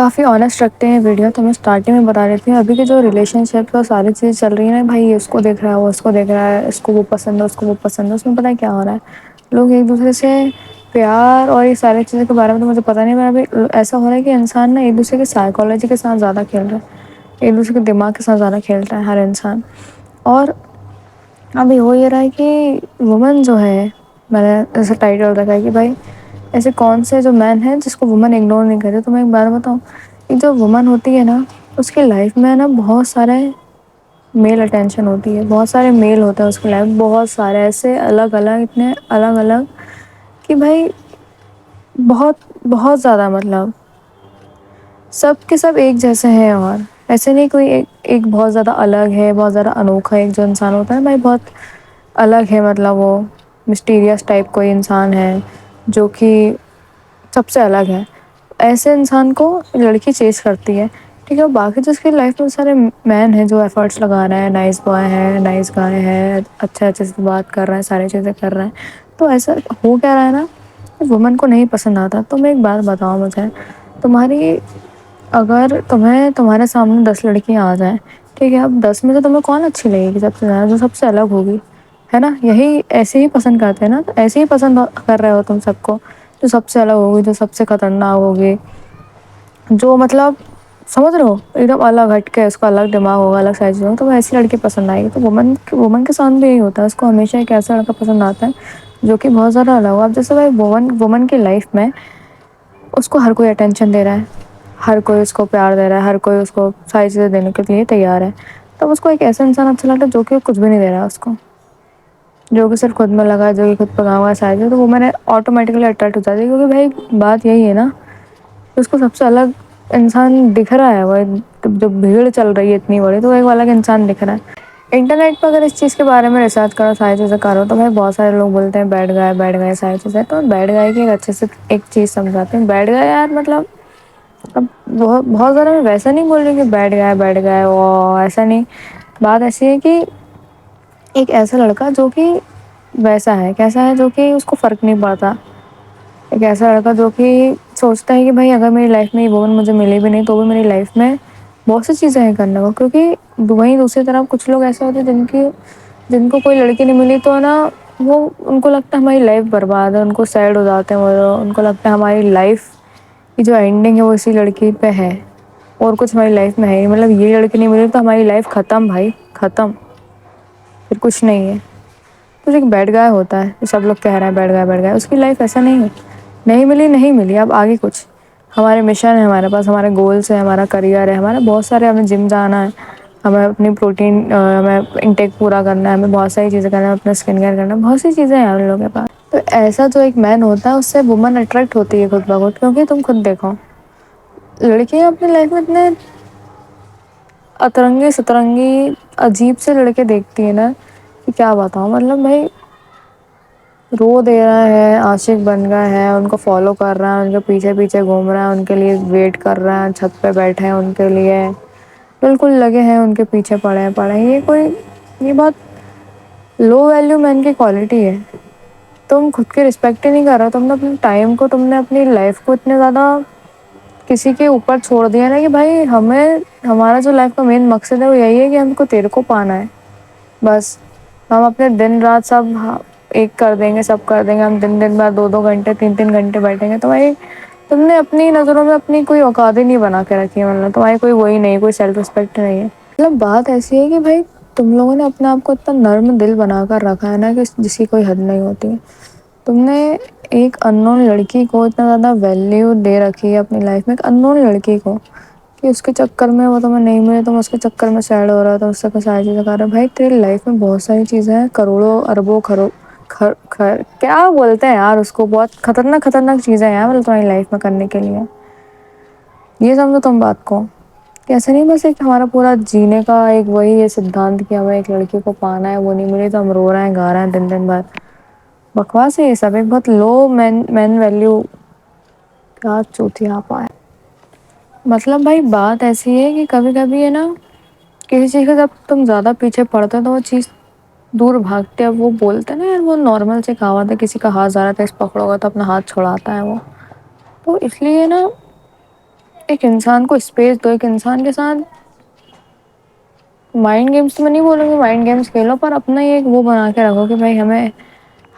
کافی honest رکھتے ہیں video. تو میں اسٹارٹنگ میں بتا دیتی ہوں ابھی کی جو ریلیشن شپ اور ساری چیزیں چل رہی ہیں نا بھائی، یہ اس کو دیکھ رہا ہے، وہ اس کو دیکھ رہا ہے، اس کو وہ پسند ہے، اس کو وہ پسند ہے. اس میں پتہ ہے کیا ہو رہا ہے؟ لوگ ایک دوسرے سے پیار اور یہ ساری چیزوں کے بارے میں تو مجھے پتہ نہیں، ابھی ایسا ہو رہا ہے کہ انسان نا ایک دوسرے کے سائیکالوجی کے ساتھ زیادہ کھیل رہا ہے، ایک دوسرے کے دماغ کے ساتھ زیادہ کھیلتا ہے ہر انسان. اور ابھی ہو یہ رہا ہے کہ وومن جو ہے، میں نے ایسا ٹائٹل رکھا ہے کہ بھائی ایسے کون سے جو مین ہیں جس کو وومن اگنور نہیں کرتے. تو میں ایک بات بتاؤں، ایک جو وومن ہوتی ہے نا، اس کی لائف میں نا بہت سارے میل اٹینشن ہوتی ہے، بہت سارے میل ہوتے ہیں اس کی لائف، بہت سارے ایسے الگ الگ، اتنے الگ الگ کہ بھائی بہت بہت زیادہ، مطلب سب کے سب ایک جیسے ہیں. اور ایسے نہیں کوئی ایک بہت زیادہ الگ ہے، بہت زیادہ انوکھا ایک جو انسان ہوتا ہے بھائی بہت الگ ہے، مطلب وہ مسٹیریس ٹائپ کوئی انسان ہے جو کہ سب سے الگ ہے. ایسے انسان کو لڑکی چیز کرتی ہے، ٹھیک ہے. باقی جو اس کی لائف میں سارے مین ہیں جو ایفرٹس لگا رہے ہیں، نائس بوائے ہے، نائس گائے ہے، اچھے اچھے سے بات کر رہے ہیں، ساری چیزیں کر رہے ہیں. تو ایسا ہو کیا رہا ہے نا، وومن کو نہیں پسند آتا. تو میں ایک بات بتاؤں، مجھے تمہاری اگر تمہارے سامنے 10 لڑکیاں آ جائیں، ٹھیک ہے، اب 10 میں سے تمہیں کون اچھی لگے گی سب سے زیادہ؟ جو سب سے الگ ہوگی، ہے نا. یہی ایسے ہی پسند کرتے ہیں نا، ایسے ہی پسند کر رہے ہو تم سب کو، جو سب سے الگ ہوگی، جو سب سے خطرناک ہوگی، جو مطلب سمجھ رہے ہو ایک دم الگ ہٹ کے، اس کا الگ دماغ ہوگا، الگ سائز ہوگا. تو وہ ایسی لڑکی پسند آئے گی. تو وومن کے ساتھ بھی یہی ہوتا ہے، اس کو ہمیشہ ایک ایسا لڑکا پسند آتا ہے جو کہ بہت زیادہ الگ ہو. اب جیسے بھائی وومن کی لائف میں اس کو ہر کوئی اٹینشن دے رہا ہے، ہر کوئی اس کو پیار دے رہا ہے، ہر کوئی اس کو ساری چیزیں دینے کے لیے تیار ہے. تب اس کو ایک ایسا انسان اچھا لگتا ہے جو کہ کچھ بھی نہیں دے رہا ہے اس کو، جو کہ صرف خود میں لگا ہے، جو کہ خود پہ کام ہے ساری چیزیں. تو وہ میں نے آٹومیٹکلی اٹریکٹ ہو جاتی ہے، کیونکہ بھائی بات یہی ہے نا، اس کو سب سے الگ انسان دکھ رہا ہے. وہ جو بھیڑ چل رہی ہے اتنی بڑی، تو ایک الگ انسان دکھ رہا ہے. انٹرنیٹ پہ اگر اس چیز کے بارے میں ریسرچ کرو، ساری چیزیں کرو، تو بھائی بہت سارے لوگ بولتے ہیں بیڈ گائے بیڈ گائے ساری چیزیں. تو بیڈ گائے کی ایک اچھے سے ایک چیز سمجھاتے ہیں. بیڈ گائے یار مطلب اب بہت زیادہ میں ویسا نہیں بول رہی کہ بیٹھ گئے وہ ایسا نہیں. بات ایسی ہے کہ ایک ایسا لڑکا جو کہ ویسا ہے، کیسا ہے، جو کہ اس کو فرق نہیں پڑتا. ایک ایسا لڑکا جو کہ سوچتا ہے کہ بھائی اگر میری لائف میں یہ وومن مجھے ملی بھی نہیں تو بھی میری لائف میں بہت سی چیزیں ہیں کرنے کو. کیونکہ وہیں دوسری طرف کچھ لوگ ایسے ہوتے ہیں جن کو کوئی لڑکی نہیں ملی تو نا، وہ ان کو لگتا ہے ہماری لائف برباد ہے، ان کو سیڈ ہو جاتے ہیں، وہ ان کو لگتا ہے ہماری لائف کی جو اینڈنگ ہے وہ اسی لڑکی پہ ہے، اور کچھ ہماری لائف میں ہے. مطلب یہ لڑکی نہیں ملی تو ہماری لائف ختم بھائی، ختم، پھر کچھ نہیں ہے. تو ایک بیڈ گائے ہوتا ہے، سب لوگ کہہ رہے ہیں بیڈ گائے، اس کی لائف ایسا نہیں ہے. نہیں ملی نہیں ملی، اب آگے کچھ ہمارے مشن ہے، ہمارے پاس ہمارے گولس ہیں، ہمارا کریئر ہے، ہمارا بہت سارے، ہمیں جم جانا ہے، ہمیں اپنی پروٹین ہمیں انٹیک پورا کرنا ہے، ہمیں بہت ساری چیزیں کرنا ہے، اپنا اسکن کیئر کرنا ہے، بہت سی چیزیں ہیں ہم لوگوں کے پاس. تو ایسا جو ایک مین ہوتا ہے اس سے وومن اٹریکٹ ہوتی ہے خود بخود. کیونکہ تم خود دیکھو، لڑکیاں اپنی لائف میں اتنے اترنگی سترنگی عجیب سے لڑکے دیکھتی ہیں نا کہ کیا بتاؤں. مطلب بھائی رو دے رہا ہے، عاشق بن گیا ہے، ان کو فالو کر رہا ہے، ان کے پیچھے پیچھے گھوم رہا ہے، ان کے لیے ویٹ کر رہا ہے، چھت پہ بیٹھے ہیں ان کے لیے، بالکل لگے ہیں ان کے پیچھے پڑے. یہ بہت لو ویلیو مین کی کوالٹی ہے. تم خود کی رسپیکٹ ہی نہیں کر رہا، تم نے اپنے ٹائم کو، تم نے اپنی لائف کو اتنے زیادہ کسی کے اوپر چھوڑ دیا نا کہ بھائی ہمارا جو لائف کا مین مقصد ہے وہ یہی ہے کہ ہم کو تیرے کو پانا ہے بس. ہم اپنے دن رات سب ایک کر دیں گے، سب کر دیں گے، ہم دن بعد 2 گھنٹے 3 گھنٹے بیٹھیں گے. تو بھائی تم نے اپنی نظروں میں اپنی کوئی اوقات ہی نہیں بنا کے رکھی ہے. مطلب تمہاری کوئی وہی نہیں، کوئی سیلف رسپیکٹ نہیں ہے. مطلب بات ایسی ہے کہ بھائی تم لوگوں نے اپنے آپ کو اتنا نرم دل بنا کر رکھا ہے نا کہ جس کی کوئی حد نہیں ہوتی. تم نے ایک ان نون لڑکی کو اتنا زیادہ ویلیو دے رکھی ہے اپنی لائف میں، ایک ان نون لڑکی کو، کہ اس کے چکر میں وہ تمہیں نہیں ملے، تم اس کے چکر میں سیڈ ہو رہا تھا، اس سے کوئی ساری چیزیں کر رہا. بھائی تیری لائف میں بہت ساری چیزیں ہیں، کروڑوں اربوں کیا بولتے ہیں یار اس کو، بہت خطرناک چیزیں ہیں مطلب تمہاری لائف میں کرنے کے لیے. یہ سمجھو تم بات کو کہ ایسا نہیں بس ایک ہمارا پورا جینے کا ایک وہی ہے سدھانت کہ ہمیں ایک لڑکی کو پانا ہے، وہ نہیں ملی تو ہم رو رہے ہیں گا رہے ہیں دن بعد. بکواس ہے یہ سب، ایک بہت لو مین ویلیو کیا چوتیا. مطلب بھائی بات ایسی ہے کہ کبھی کبھی ہے نا، کسی چیز کا جب تم زیادہ پیچھے پڑتے ہو تو وہ چیز دور بھاگتے ہیں. وہ بولتے ہیں نا یار، وہ نارمل سے کہاوت ہے، کسی کا ہاتھ زیادہ تیز پکڑو گا تو اپنا ہاتھ چھڑاتا ہے وہ. تو اس لیے نا ایک انسان کو اسپیس دو، ایک انسان کے ساتھ مائنڈ گیمس تو میں نہیں بولوں گی مائنڈ گیمس کھیلو، پر اپنا یہ ایک وہ بنا کے رکھو کہ بھائی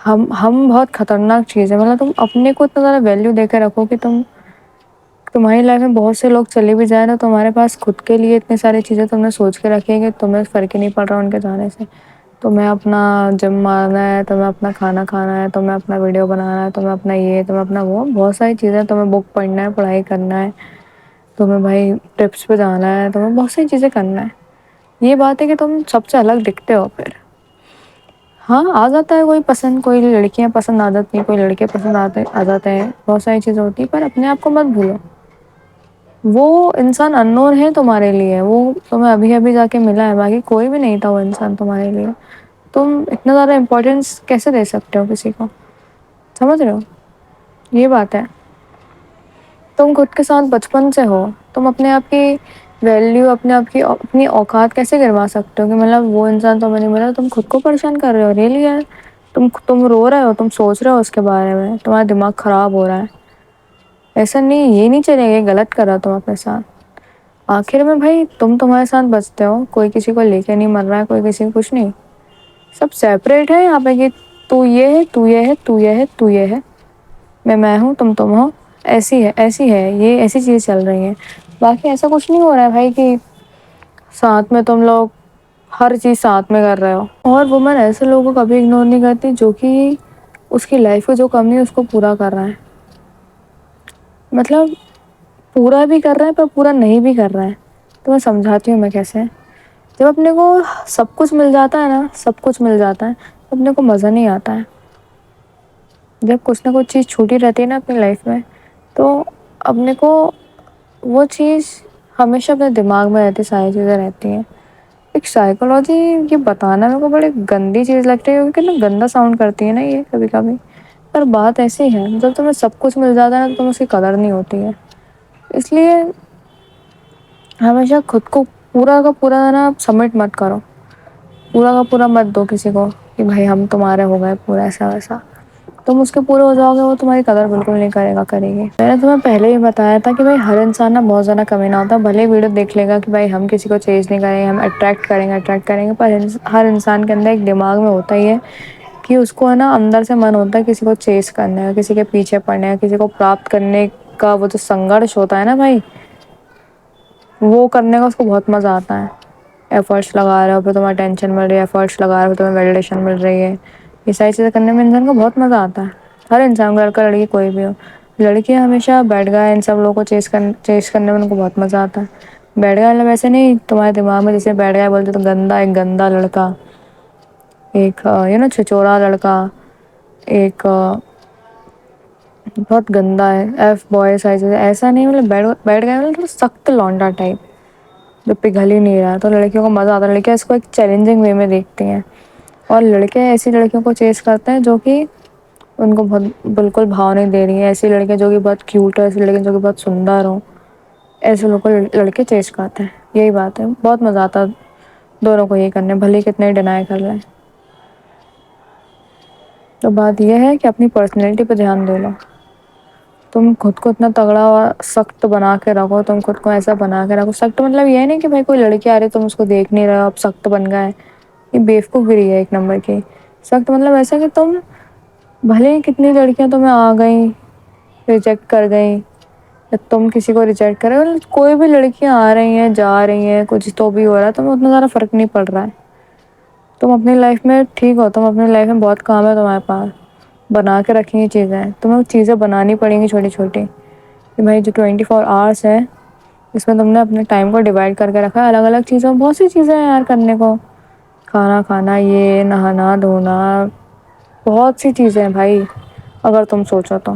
ہم بہت خطرناک چیز ہے، مطلب تم اپنے کو اتنا زیادہ ویلیو دے کے رکھو کہ تمہاری لائف میں بہت سے لوگ چلے بھی جائیں نا، تمہارے پاس خود کے لیے اتنی ساری چیزیں تم نے سوچ کے رکھی ہے کہ تمہیں فرق ہی نہیں پڑ رہا ان کے جانے سے۔ تمہیں اپنا جم مارنا ہے، تمہیں اپنا کھانا کھانا ہے، تمہیں اپنا ویڈیو بنانا ہے، تمہیں اپنا یہ، تمہیں اپنا وہ، بہت ساری چیزیں، تمہیں بک پڑھنا ہے، پڑھائی کرنا ہے، تمہیں بھائی ٹرپس پہ جانا ہے، تمہیں بہت ساری چیزیں کرنا ہے۔ یہ بات ہے کہ تم سب سے الگ دکھتے ہو پھر۔ ہاں آ جاتا ہے کوئی پسند، کوئی لڑکیاں پسند آ جاتی ہیں، کوئی لڑکے پسند آ جاتے ہیں، بہت ساری چیزیں ہوتی ہیں، پر اپنے آپ کو مت بھولو۔ وہ انسان اننون ہے تمہارے لیے، وہ تمہیں ابھی ابھی جا کے ملا ہے، باقی کوئی بھی نہیں تھا وہ انسان تمہارے لیے۔ تم اتنا زیادہ امپورٹینس کیسے دے سکتے ہو کسی کو؟ سمجھ رہے ہو؟ یہ بات ہے۔ تم خود کے ساتھ بچپن سے ہو، تم اپنے آپ کی ویلیو، اپنی اوقات کیسے گروا سکتے ہو کہ مطلب وہ انسان تمہیں نہیں ملا، تم خود کو پریشان کر رہے ہو؟ ریئلی یار، تم رو رہے ہو، تم سوچ رہے ہو اس کے بارے میں، تمہارا دماغ خراب ہو رہا ہے؟ ایسا نہیں، یہ نہیں چلے گا، غلط کر رہا تم اپنے ساتھ۔ آخر میں بھائی تمہارے ساتھ بچتے ہو، کوئی کسی کو لے کے نہیں مر رہا ہے، کوئی کسی کو کچھ نہیں، سب سیپریٹ ہے یہاں پہ کہ تو یہ ہے، تو یہ ہے، تو یہ ہے، تو یہ ہے، میں ہوں، تم ہو، ایسی ہے یہ، ایسی چیز چل رہی ہے۔ باقی ایسا کچھ نہیں ہو رہا ہے بھائی کہ ساتھ میں تم لوگ ہر چیز ساتھ میں کر رہے ہو۔ اور وومن ایسے لوگوں کو کبھی اگنور نہیں کرتی جو کہ اس کی لائف میں جو کمی ہے اس کو پورا کر رہا ہے، مطلب پورا بھی کر رہا ہے پر پورا نہیں بھی کر رہا ہے۔ تو میں سمجھاتی ہوں میں کیسے، جب اپنے کو سب کچھ مل جاتا ہے نا، سب کچھ مل جاتا ہے تو اپنے کو مزہ نہیں آتا ہے۔ جب کچھ نہ کچھ چیز چھوٹی رہتی ہے نا اپنی لائف میں، تو اپنے کو وہ چیز ہمیشہ اپنے دماغ میں رہتی، ساری چیزیں رہتی ہیں۔ ایک سائیکولوجی یہ بتانا میرے کو بڑی گندی چیز لگتی ہے، کیونکہ نا گندا ساؤنڈ کرتی ہے نا یہ کبھی کبھی، پر بات ایسی ہے جب تمہیں سب کچھ مل جاتا ہے نا تو تمہیں اس کی قدر نہیں ہوتی ہے۔ اس لیے ہمیشہ خود کو پورا کا پورا نا سبمٹ مت کرو، پورا کا پورا مت دو کسی کو کہ بھائی ہم تمہارے ہو گئے پورا، ایسا ویسا۔ تم اس کے پورے ہو جاؤ گے وہ تمہاری قدر بالکل نہیں کرے گا، کرے گی۔ میں نے تمہیں پہلے ہی بتایا تھا کہ بھائی ہر انسان نا بہت زیادہ کمینہ ہوتا ہے، بھلے ویڈیو دیکھ لے گا کہ بھائی ہم کسی کو چیز نہیں کریں گے، ہم اٹریکٹ کریں گے، پر ہر انسان کے اندر ایک دماغ میں ہوتا ہی ہے کہ اس کو ہے نا اندر سے من ہوتا ہے کسی کو چیز کرنے کا، کسی کے پیچھے پڑنے کا، کسی کو پراپت کرنے کا۔ وہ جو سنگھرش ہوتا ہے نا بھائی، وہ کرنے کا اس کو بہت مزہ آتا ہے۔ ایفرٹس لگا رہے ہو پھر تمہیں ٹینشن مل رہی ہے، ایفرٹس لگا رہے ہو تمہیں ویلیڈیشن مل رہی ہے، یہ ساری چیزیں کرنے میں انسان کو بہت مزہ آتا ہے۔ ہر انسان کو، لڑکا لڑکی کوئی بھی ہو، لڑکیاں ہمیشہ بیڈ گائے ان سب لوگوں کو چیز کرنے میں ان کو بہت مزہ آتا ہے۔ بیڈ گائے مطلب ویسے نہیں تمہارے دماغ میں جیسے بیڈ گائے بولتے تو گندا، ایک گندا لڑکا، ایک یہ نا چھچورا لڑکا، ایک بہت گندا ہے، ایف بوائے، ساری چیزیں ایسا نہیں، مطلب بیڈ گائے مطلب سخت لونڈا ٹائپ جو پگھل ہی نہیں رہا۔ تو لڑکیوں کو مزہ آتا ہے، لڑکیاں اس کو ایک چیلنجنگ وے میں دیکھتی ہیں، اور لڑکے ایسی لڑکیوں کو چیز کرتے ہیں جو کہ ان کو بہت بالکل بھاؤ نہیں دے رہی ہیں، ایسی لڑکیاں جو کہ بہت کیوٹ ہے، ایسی لڑکیاں جو کہ بہت سندر ہوں، ایسے لوگوں کو لڑکے چیز کرتے ہیں۔ یہی بات ہے، بہت مزہ آتا ہے دونوں کو یہ کرنے، بھلے کتنے ڈینائی کر لیں۔ تو بات یہ ہے کہ اپنی پرسنالٹی پہ دھیان دے لو، تم خود کو اتنا تگڑا اور سخت بنا کے رکھو، تم خود کو ایسا بنا کے رکھو۔ سخت مطلب یہ نہیں کہ بھائی کوئی لڑکی آ رہی تم اس کو دیکھ نہیں رہے ہو اب سخت بن گئے، یہ بیوقوف گری ہے ایک نمبر کی۔ سخت مطلب ایسا کہ تم بھلے ہی کتنی لڑکیاں تمہیں آ گئیں، ریجیکٹ کر گئیں، تم کسی کو ریجیکٹ کرے، کوئی بھی لڑکیاں آ رہی ہیں جا رہی ہیں، کچھ تو بھی ہو رہا ہے، تمہیں اتنا زیادہ فرق نہیں پڑ رہا ہے۔ تم اپنی لائف میں ٹھیک ہو، تم اپنی لائف میں بہت کام ہے تمہارے پاس، بنا کے رکھی ہیں چیزیں، تمہیں وہ چیزیں بنانی پڑیں گی چھوٹی چھوٹی، کہ بھائی جو 24 hours ہے اس میں تم نے اپنے ٹائم کو ڈیوائڈ کر کے رکھا ہے الگ الگ چیزوں، بہت سی چیزیں ہیں یار کرنے کو، کھانا کھانا، یہ نہانا دھونا، بہت سی چیزیں ہیں بھائی اگر تم سوچو تو۔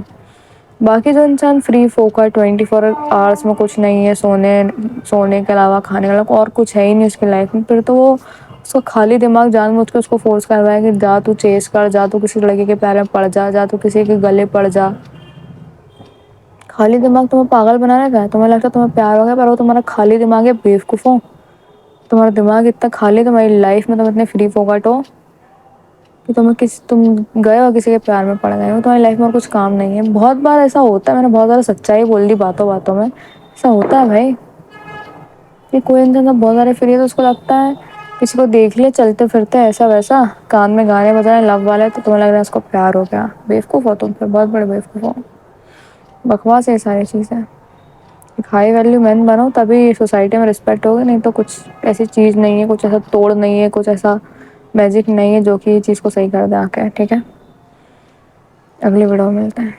باقی جو انسان فری فوکٹ 24 hours میں کچھ نہیں ہے، سونے کے علاوہ، کھانے کے علاوہ اور کچھ ہے ہی نہیں اس کی لائف میں، پھر تو وہ اس کو خالی دماغ جان بوجھ کے اس کو فورس کر رہا ہے کہ جا تو چیز کر، جا تو کسی لڑکی کے پیار میں پڑ جا، جا تو کسی کے گلے پڑ جا۔ خالی دماغ تمہیں پاگل بنانے کا ہے، تمہیں لگتا ہے تمہیں پیار ہو گیا، پر وہ تمہارا خالی دماغ ہے، بیوقوفوں۔ تمہارا دماغ اتنا خالی، تمہاری لائف میں تم اتنے فری فوکٹ ہو کہ تم گئے ہو کسی کے پیار میں پڑ گئے ہو، تمہاری لائف میں اور کچھ کام نہیں ہے۔ بہت بار ایسا ہوتا ہے، میں نے بہت زیادہ سچائی بول دی باتوں باتوں میں، ایسا ہوتا ہے بھائی کہ کوئی انسان بہت سارے فری ہے تو اس کو لگتا ہے کسی کو دیکھ لے چلتے پھرتے ایسا ویسا کان میں گانے بجائے لو والے تو تمہیں لگ رہا ہے اس کو پیار ہو گیا. بیوقوف ہو تم پہ بہت بڑے بیوقوف ہو. بکواس ہے یہ ساری چیزیں. ایک ہائی ویلیو مین بنو تبھی سوسائٹی میں رسپیکٹ ہوگی نہیں تو کچھ ایسی چیز نہیں ہے کچھ ایسا توڑ نہیں ہے کچھ ایسا میجک نہیں ہے جو کہ یہ چیز کو صحیح کر دے آ کے. ٹھیک ہے اگلی ویڈیو میں ملتے ہیں.